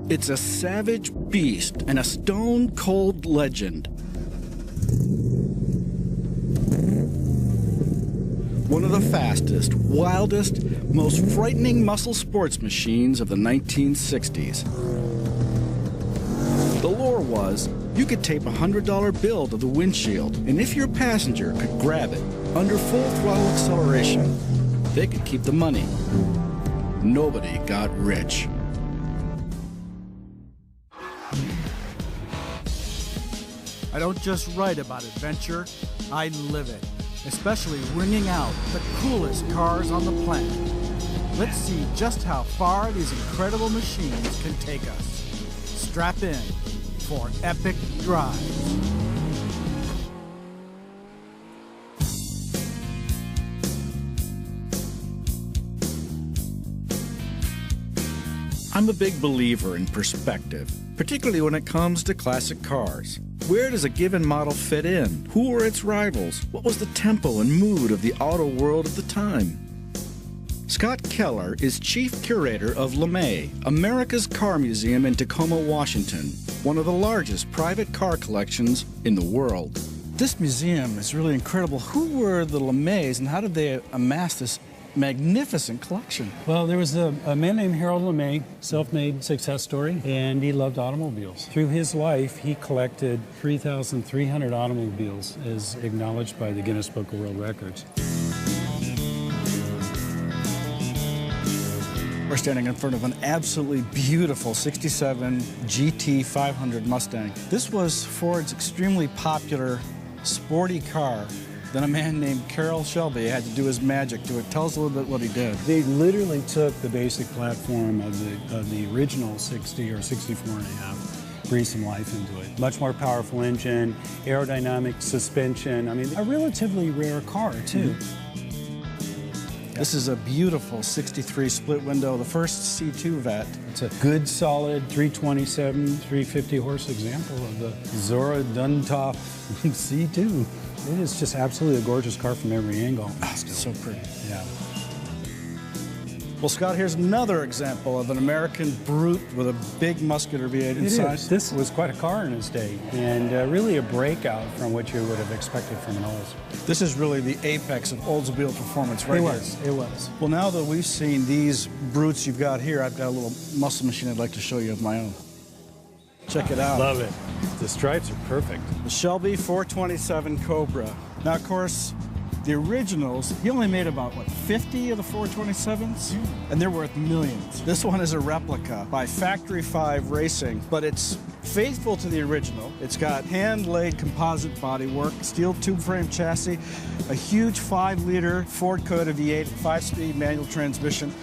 It's a savage beast and a stone-cold legend. One of the fastest, wildest, most frightening muscle sports machines of the 1960s. The lore was, you could tape a $100 bill to the windshield, and if your passenger could grab it under full throttle acceleration, they could keep the money. Nobody got rich. I don't just write about adventure, I live it. Especially wringing out the coolest cars on the planet. Let's see just how far these incredible machines can take us. Strap in for epic drives. I'm a big believer in perspective, particularly when it comes to classic cars. Where does a given model fit in? Who were its rivals? What was the tempo and mood of the auto world of the time? Scott Keller is chief curator of LeMay, America's car museum in Tacoma, Washington, one of the largest private car collections in the world. This museum is really incredible. Who were the LeMays and how did they amass this magnificent collection? Well, there was a man named Harold LeMay, self-made success story, and he loved automobiles. Through his life, he collected 3,300 automobiles, as acknowledged by the Guinness Book of World Records. We're standing in front of an absolutely beautiful 67 GT 500 Mustang. This was Ford's extremely popular sporty car. Then a man named Carroll Shelby had to do his magic to it. Tell us a little bit what he did. They literally took the basic platform of the original 60 or 64 and a half, breathed some life into it. Much more powerful engine, aerodynamic suspension. I mean, a relatively rare car, too. This is a beautiful 63 split window, the first C2 vet. It's a good, solid 327, 350 horse example of the Zora Duntop C2. It is just absolutely a gorgeous car from every angle. Oh, it's so pretty. Yeah. Well, Scott, here's another example of an American brute with a big muscular V8 inside. This was quite a car in its day, and really a breakout from what you would have expected from an Olds. This is really the apex of Oldsmobile performance, right? It was. Well, now that we've seen these brutes you've got here, I've got a little muscle machine I'd like to show you of my own. Check it out. Love it. The stripes are perfect. The Shelby 427 Cobra. Now, of course, the originals, he only made about, what, 50 of the 427s? And they're worth millions. This one is a replica by Factory 5 Racing, but it's faithful to the original. It's got hand-laid composite bodywork, steel tube frame chassis, a huge 5-liter Ford Coda V8, 5-speed manual transmission.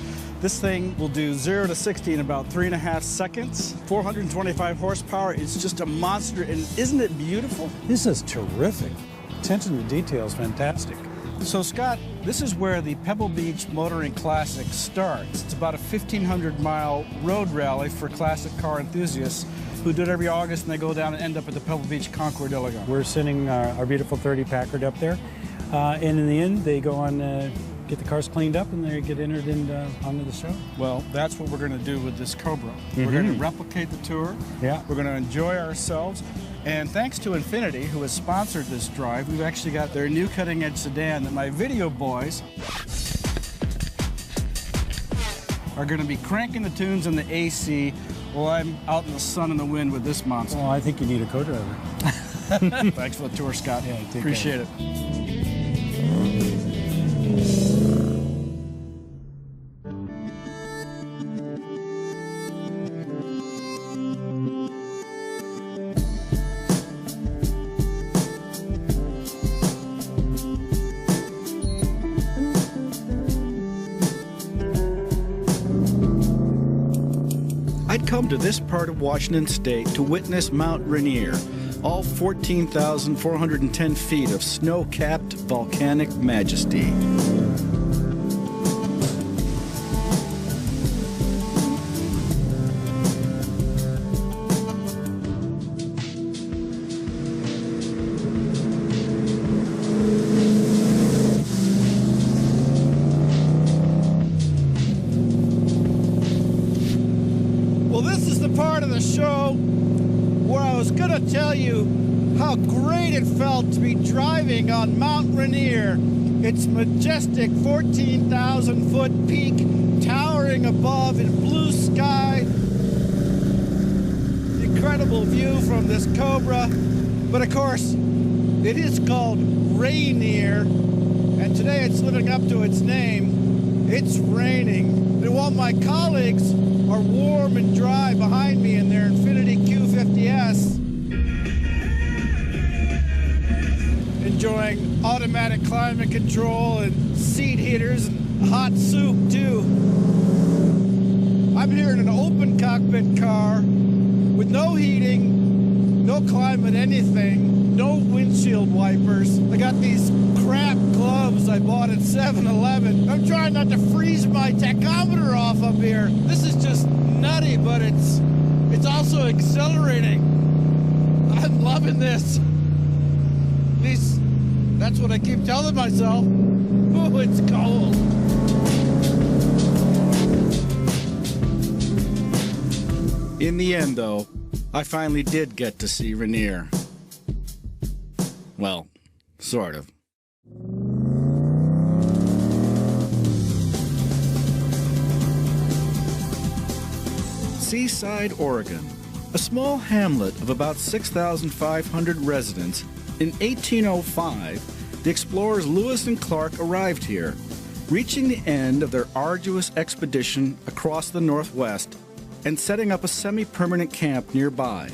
This thing will do 0 to 60 in about 3.5 seconds. 425 horsepower. It's just a monster, and isn't it beautiful? This is terrific. Attention to detail is fantastic. So, Scott, this is where the Pebble Beach Motoring Classic starts. It's about a 1,500-mile road rally for classic car enthusiasts who do it every August, and they go down and end up at the Pebble Beach Concours d'Elegance. We're sending our beautiful 30 Packard up there, and in the end, they go on, get the cars cleaned up, and they get entered onto the show. Well, that's what we're going to do with this Cobra. We're going to replicate the tour. Yeah. We're going to enjoy ourselves. And thanks to Infiniti, who has sponsored this drive, we've actually got their new cutting-edge sedan that my video boys are going to be cranking the tunes in the AC while I'm out in the sun and the wind with this monster. Well, I think you need a co-driver. Thanks for the tour, Scott. Yeah, appreciate it. I'd come to this part of Washington State to witness Mount Rainier, all 14,410 feet of snow-capped volcanic majesty. was gonna tell you how great it felt to be driving on Mount Rainier. Its majestic 14,000-foot peak towering above in blue sky. Incredible view from this Cobra. But of course, it is called Rainier, and today it's living up to its name. It's raining. And while my colleagues are warm and dry behind me in their Infiniti Q50S, enjoying automatic climate control and seat heaters and hot soup too. I'm here in an open cockpit car with no heating, no climate anything, no windshield wipers. I got these crap gloves I bought at 7-Eleven. I'm trying not to freeze my tachometer off up here. This is just nutty, but it's also exhilarating. I'm loving this. At least that's what I keep telling myself. Oh, it's cold. In the end, though, I finally did get to see Rainier. Well, sort of. Seaside, Oregon, a small hamlet of about 6,500 residents. In 1805, the explorers Lewis and Clark arrived here, reaching the end of their arduous expedition across the Northwest and setting up a semi-permanent camp nearby.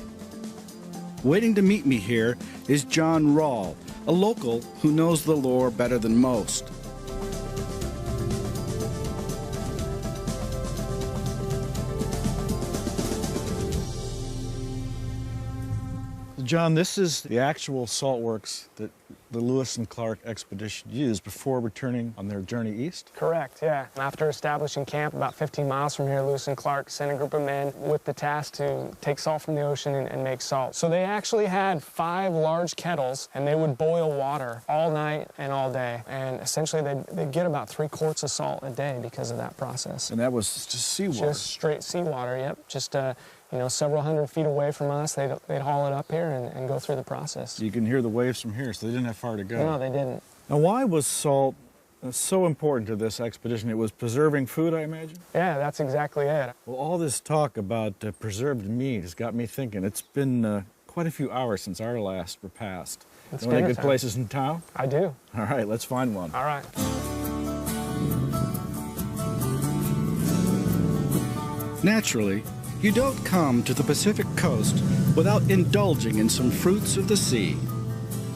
Waiting to meet me here is John Rawl, a local who knows the lore better than most. John, this is the actual salt works that the Lewis and Clark expedition used before returning on their journey east? Correct, yeah. After establishing camp about 15 miles from here, Lewis and Clark sent a group of men with the task to take salt from the ocean and make salt. So they actually had 5 large kettles, and they would boil water all night and all day. And essentially, they'd get about 3 quarts of salt a day because of that process. And that was just seawater? Just straight seawater, yep. Just you know, several hundred feet away from us, they'd haul it up here and go through the process. You can hear the waves from here, so they didn't have far to go. No, they didn't. Now, why was salt so important to this expedition? It was preserving food, I imagine? Yeah, that's exactly it. Well, all this talk about preserved meat has got me thinking. It's been quite a few hours since our last repast. It's know any dinner good time. places in town? I do. All right, let's find one. All right. Naturally, you don't come to the Pacific coast without indulging in some fruits of the sea.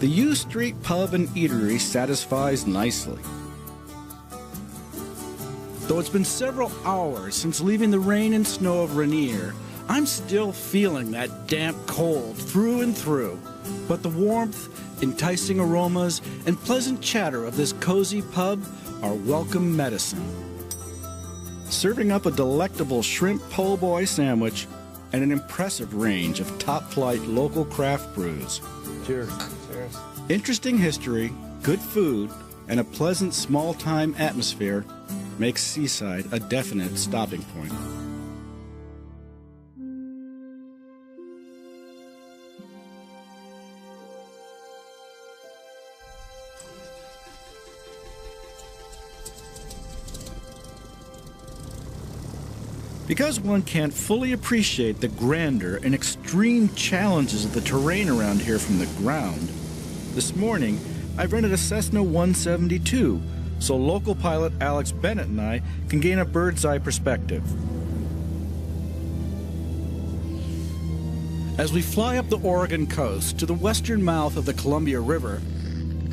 The U Street Pub and Eatery satisfies nicely. Though it's been several hours since leaving the rain and snow of Rainier, I'm still feeling that damp cold through and through. But the warmth, enticing aromas, and pleasant chatter of this cozy pub are welcome medicine. Serving up a delectable shrimp po' boy sandwich and an impressive range of top-flight local craft brews. Cheers. Cheers. Interesting history, good food, and a pleasant small-time atmosphere makes Seaside a definite stopping point. Because one can't fully appreciate the grandeur and extreme challenges of the terrain around here from the ground, this morning I rented a Cessna 172 so local pilot Alex Bennett and I can gain a bird's-eye perspective. As we fly up the Oregon coast to the western mouth of the Columbia River,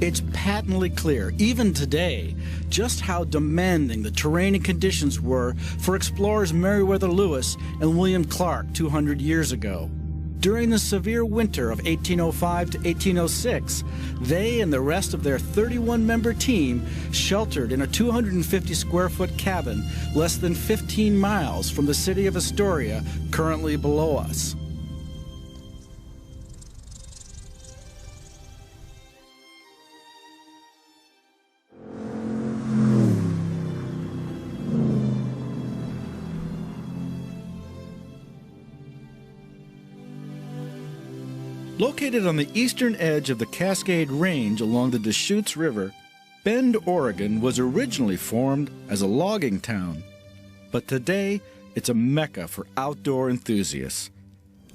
it's patently clear, even today, just how demanding the terrain and conditions were for explorers Meriwether Lewis and William Clark 200 years ago. During the severe winter of 1805 to 1806, they and the rest of their 31-member team sheltered in a 250-square-foot cabin less than 15 miles from the city of Astoria, currently below us. Located on the eastern edge of the Cascade Range along the Deschutes River, Bend, Oregon was originally formed as a logging town. But today, it's a mecca for outdoor enthusiasts.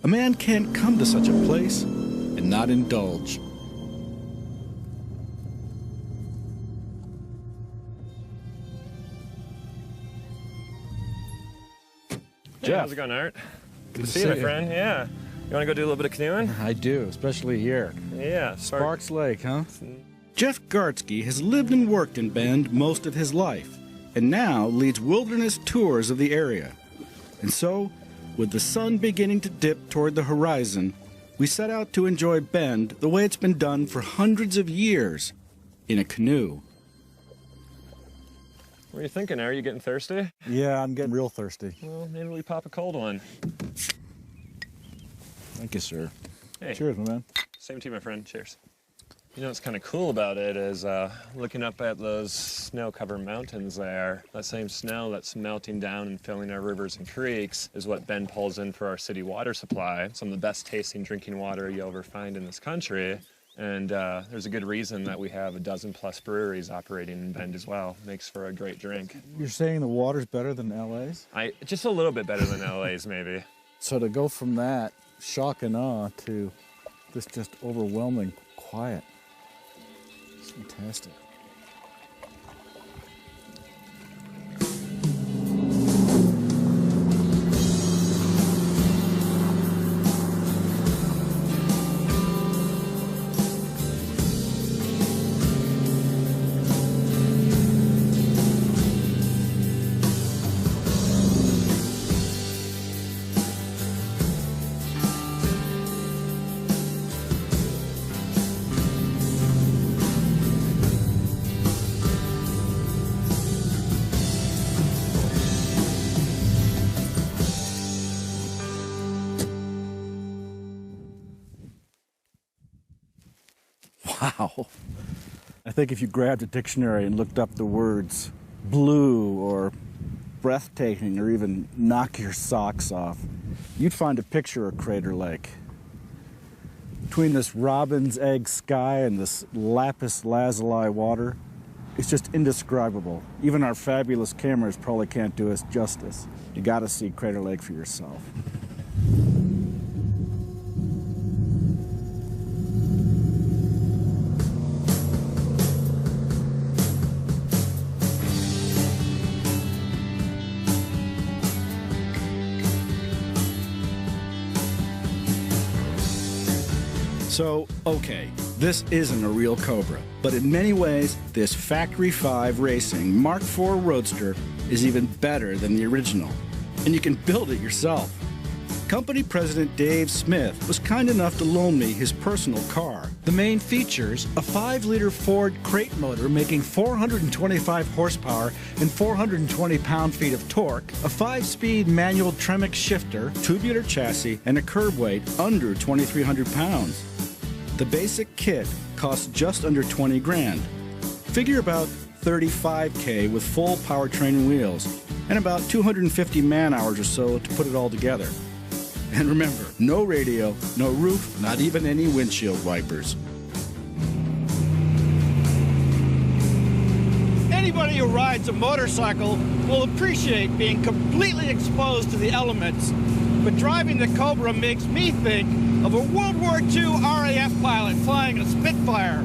A man can't come to such a place and not indulge. Hey, how's it going, Art? Good to see you, my friend. Yeah. You want to go do a little bit of canoeing? I do, especially here. Yeah. Sparks Lake, huh? Jeff Gartsky has lived and worked in Bend most of his life, and now leads wilderness tours of the area. And so, with the sun beginning to dip toward the horizon, we set out to enjoy Bend the way it's been done for hundreds of years, in a canoe. What are you thinking? Are you getting thirsty? Yeah, I'm getting real thirsty. Well, maybe we pop a cold one. Thank you, sir. Hey. Cheers, my man. Same to you, my friend. Cheers. You know what's kind of cool about it is looking up at those snow-covered mountains there. That same snow that's melting down and filling our rivers and creeks is what Bend pulls in for our city water supply. Some of the best tasting drinking water you'll ever find in this country. And there's a good reason that we have a dozen-plus breweries operating in Bend as well. Makes for a great drink. You're saying the water's better than LA's? Just a little bit better than LA's, maybe. So to go from that shock and awe to this just overwhelming quiet, it's fantastic. Wow. I think if you grabbed a dictionary and looked up the words blue or breathtaking or even knock your socks off, you'd find a picture of Crater Lake. Between this robin's egg sky and this lapis lazuli water, it's just indescribable. Even our fabulous cameras probably can't do us justice. You gotta see Crater Lake for yourself. So, okay, this isn't a real Cobra, but in many ways, this Factory 5 Racing Mark IV Roadster is even better than the original, and you can build it yourself. Company President Dave Smith was kind enough to loan me his personal car. The main features, a 5-liter Ford crate motor making 425 horsepower and 420 pound-feet of torque, a 5-speed manual Tremec shifter, tubular chassis, and a curb weight under 2,300 pounds. The basic kit costs just under 20 grand. Figure about 35K with full powertrain wheels, and about 250 man-hours or so to put it all together. And remember, no radio, no roof, not even any windshield wipers. Anybody who rides a motorcycle will appreciate being completely exposed to the elements, but driving the Cobra makes me think of a World War II RAF pilot flying a Spitfire.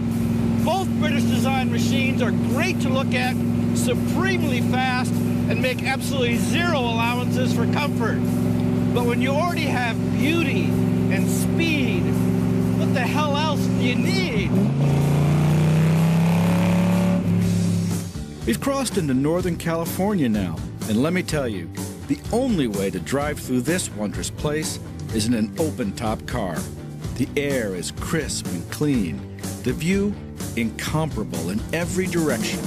Both British-designed machines are great to look at, supremely fast, and make absolutely zero allowances for comfort. But when you already have beauty and speed, what the hell else do you need? We've crossed into Northern California now, and let me tell you, the only way to drive through this wondrous place is in an open-top car. The air is crisp and clean, the view incomparable in every direction.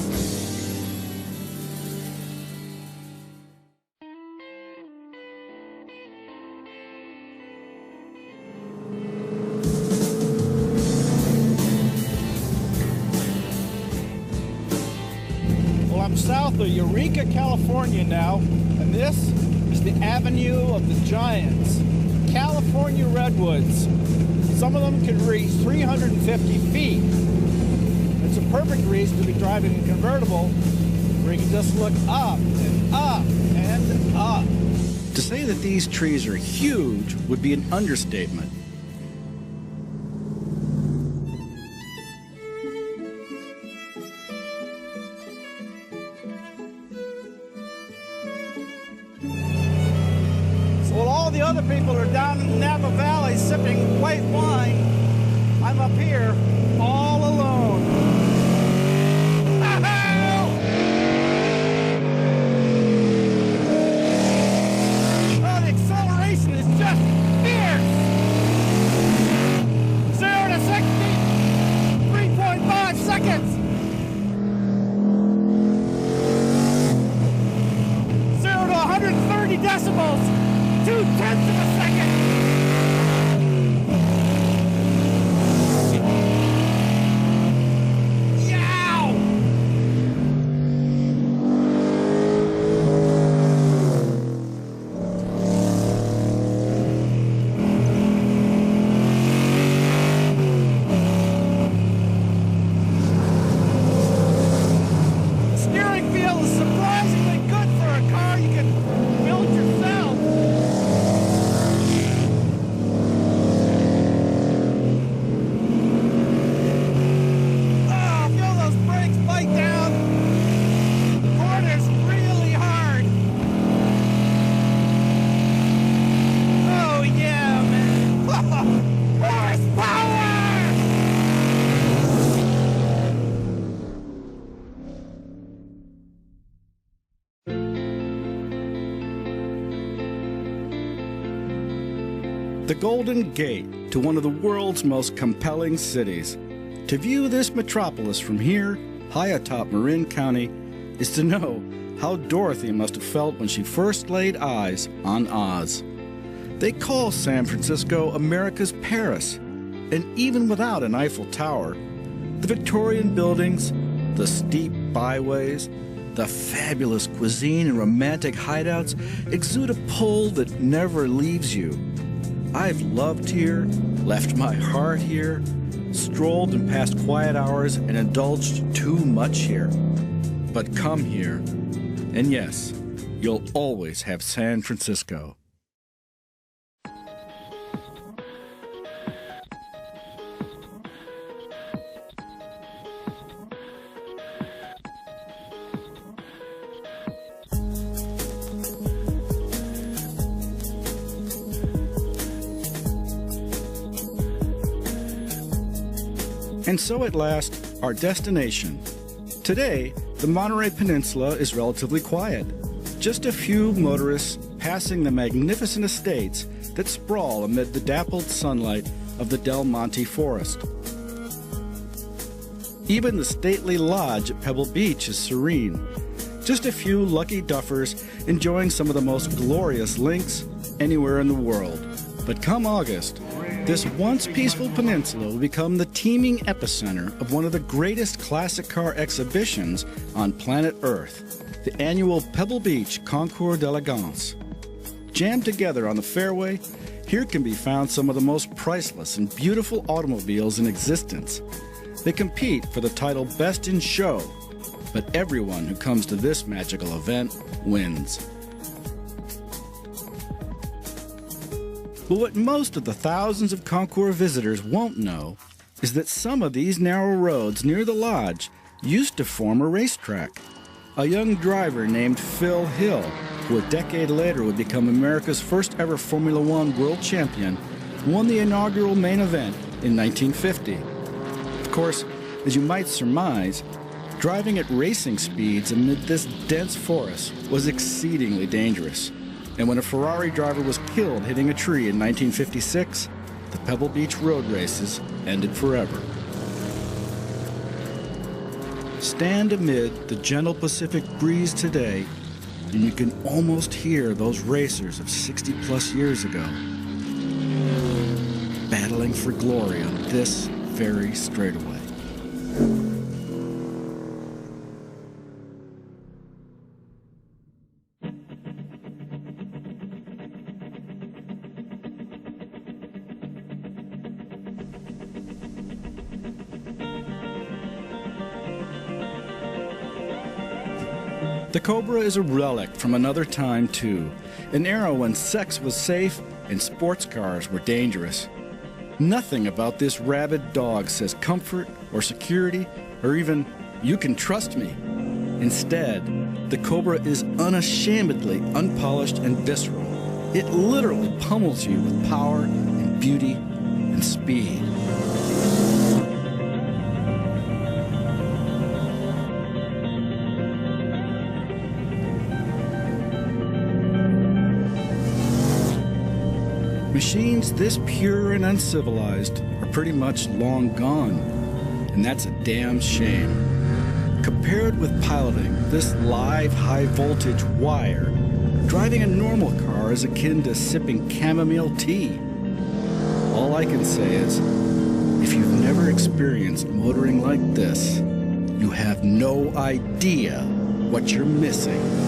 Well, I'm south of Eureka, California now, and this is the Avenue of the Giants, California redwoods. Some of them can reach 350 feet. It's a perfect reason to be driving a convertible where you can just look up and up and up. To say that these trees are huge would be an understatement. So while all the other people are down in Napa Valley sipping white wine, I'm up here all alone. Seconds. 0 to 130 decibels, 0.2 of a second. The Golden Gate to one of the world's most compelling cities. To view this metropolis from here, high atop Marin County, is to know how Dorothy must have felt when she first laid eyes on Oz. They call San Francisco America's Paris, and even without an Eiffel Tower, the Victorian buildings, the steep byways, the fabulous cuisine and romantic hideouts exude a pull that never leaves you. I've loved here, left my heart here, strolled and passed quiet hours and indulged too much here. But come here, and yes, you'll always have San Francisco. And so at last, our destination. Today, the Monterey Peninsula is relatively quiet. Just a few motorists passing the magnificent estates that sprawl amid the dappled sunlight of the Del Monte forest. Even the stately lodge at Pebble Beach is serene. Just a few lucky duffers enjoying some of the most glorious links anywhere in the world. But come August, this once peaceful peninsula will become the teeming epicenter of one of the greatest classic car exhibitions on planet Earth, the annual Pebble Beach Concours d'Elegance. Jammed together on the fairway, here can be found some of the most priceless and beautiful automobiles in existence. They compete for the title Best in Show, but everyone who comes to this magical event wins. But what most of the thousands of Concours visitors won't know is that some of these narrow roads near the lodge used to form a racetrack. A young driver named Phil Hill, who a decade later would become America's first ever Formula One world champion, won the inaugural main event in 1950. Of course, as you might surmise, driving at racing speeds amid this dense forest was exceedingly dangerous. And when a Ferrari driver was killed hitting a tree in 1956, the Pebble Beach road races ended forever. Stand amid the gentle Pacific breeze today, and you can almost hear those racers of 60-plus years ago battling for glory on this very straightaway. The Cobra is a relic from another time, too. An era when sex was safe and sports cars were dangerous. Nothing about this rabid dog says comfort or security or even, you can trust me. Instead, the Cobra is unashamedly unpolished and visceral. It literally pummels you with power and beauty and speed. Machines this pure and uncivilized are pretty much long gone, and that's a damn shame. Compared with piloting this live high-voltage wire, driving a normal car is akin to sipping chamomile tea. All I can say is, if you've never experienced motoring like this, you have no idea what you're missing.